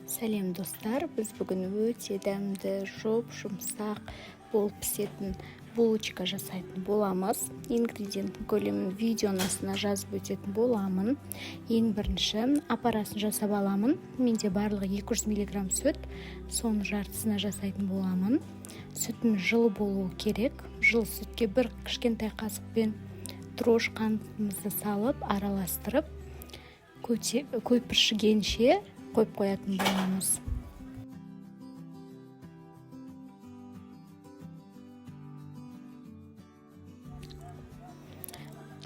Сәлем достар, біз бүгін өте дәмді, жұмсақ болып пісетін булочка жасайтын боламыз. Ингредиенттің көлемін видеоның астына жазып өтетін боламын. Ең бірінші аппарасын жасап аламын. Менде барлығы 200 мг сүт, соны жартысына жасайтын боламын. Сүтім жылы болуы керек. Жылы сүтке бір кішкентай қасықпен дрожж қантымызды салып, араластырып, көпіршігенше қойып қоятын боламыз.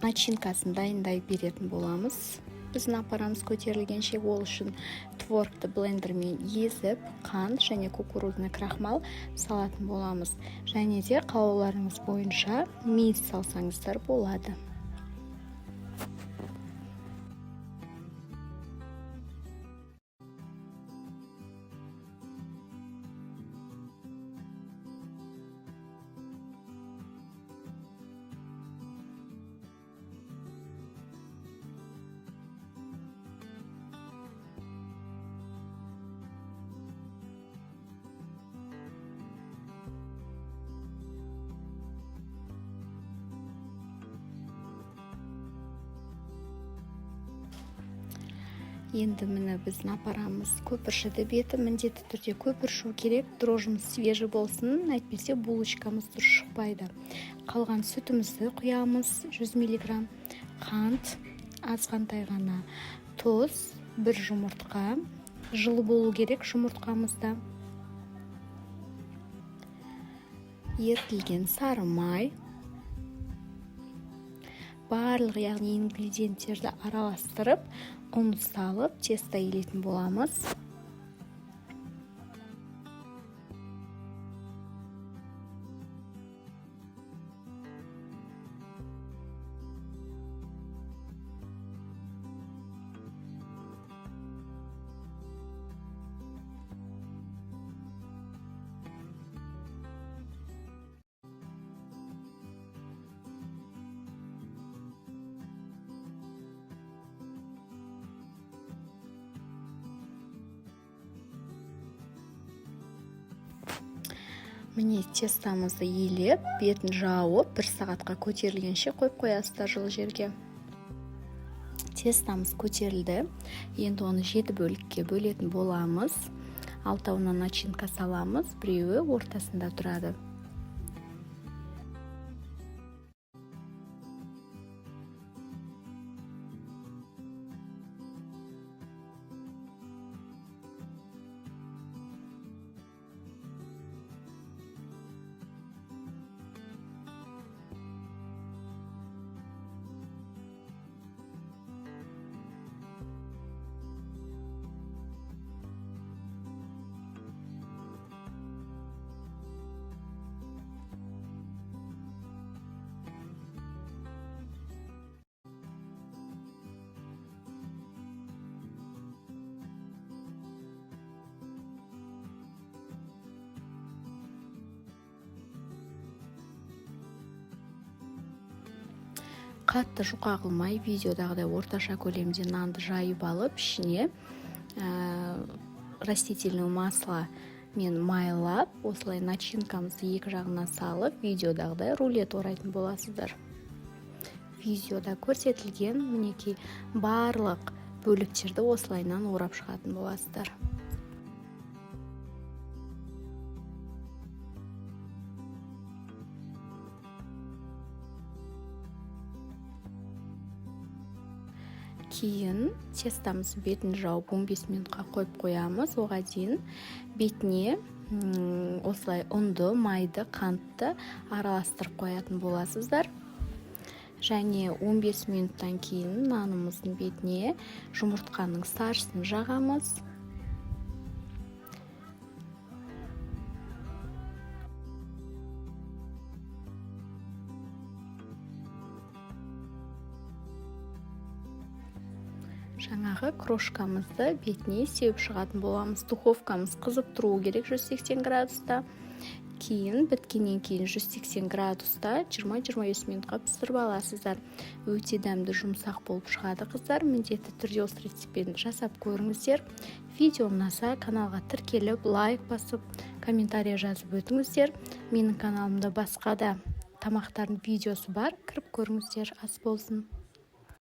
Начинкасын дайындай беретін боламыз. Біздің аппарамыз көтерілгенше ол үшін творогты блендермен езіп, қант және кукурузный крахмал салатын боламыз. Және де қалауларыңыз бойынша мейіз салсаңыздар болады. Енді міне біздің аппарамыз көпіршіді, беті міндетті түрде көпіршу керек, дрожжымыз свежий болсын, әйтпесе булочкамыз дұрыс шықпайды. Қалған сүтімізді құямыз, 100 мг қант, азғантай ғана тұз, бір жұмыртқа, жылы болу керек жұмыртқамызда, ерітілген сары май, барлық яғни ингредиенттерді араластырып, ұн салып, тесто илейтін боламыз. Міне тестамызды елеп, бетін жауып, 1 сағатқа көтерілгенше қойып қоясыздар жылы жерге. Тестамыз көтерілді. Енді оны 7 бөлікке бөлетін боламыз. 6-уына начинка саламыз, біреуі ортасында тұрады. Қатты жұқа қылмай, видеодағыдай орташа көлемде нанды жайып алып, ішіне растительный масло мен майлап, осылай начинкамызды екі жағына салып, видеодағыдай рулет орайтын боласыздар. Видеода көрсетілген мінекей барлық бөліктерді осылайнан орап шығатын боласыздар. Кейін тестамыздың бетін жауып 15 минутқа қойып қоямыз. Оған дейін бетіне осылай ұнды, майды, қантты араластырып қоятын боласыздар. Және 15 минуттан кейін нанымыздың бетіне жұмыртқаның сарысын жағамыз. Жаңағы крошкамызды бетіне сеуіп шығатын боламыз. Духовкамыз қызып тұруы керек 180 градуста. кейін біткеннен кейін 180 градуста 20-25 минутқа пісіріп аласыздар. Өте дәмді жұмсақ болып шығады қыздар. Міндетті түрде осы рецептпен жасап көріңіздер. Видео ұнаса каналға тіркеліп, лайк басып, комментария жазып өтіңіздер. Менің каналымда басқа да тамақтардың видеосы бар, кіріп көріңіздер. Ас болсын.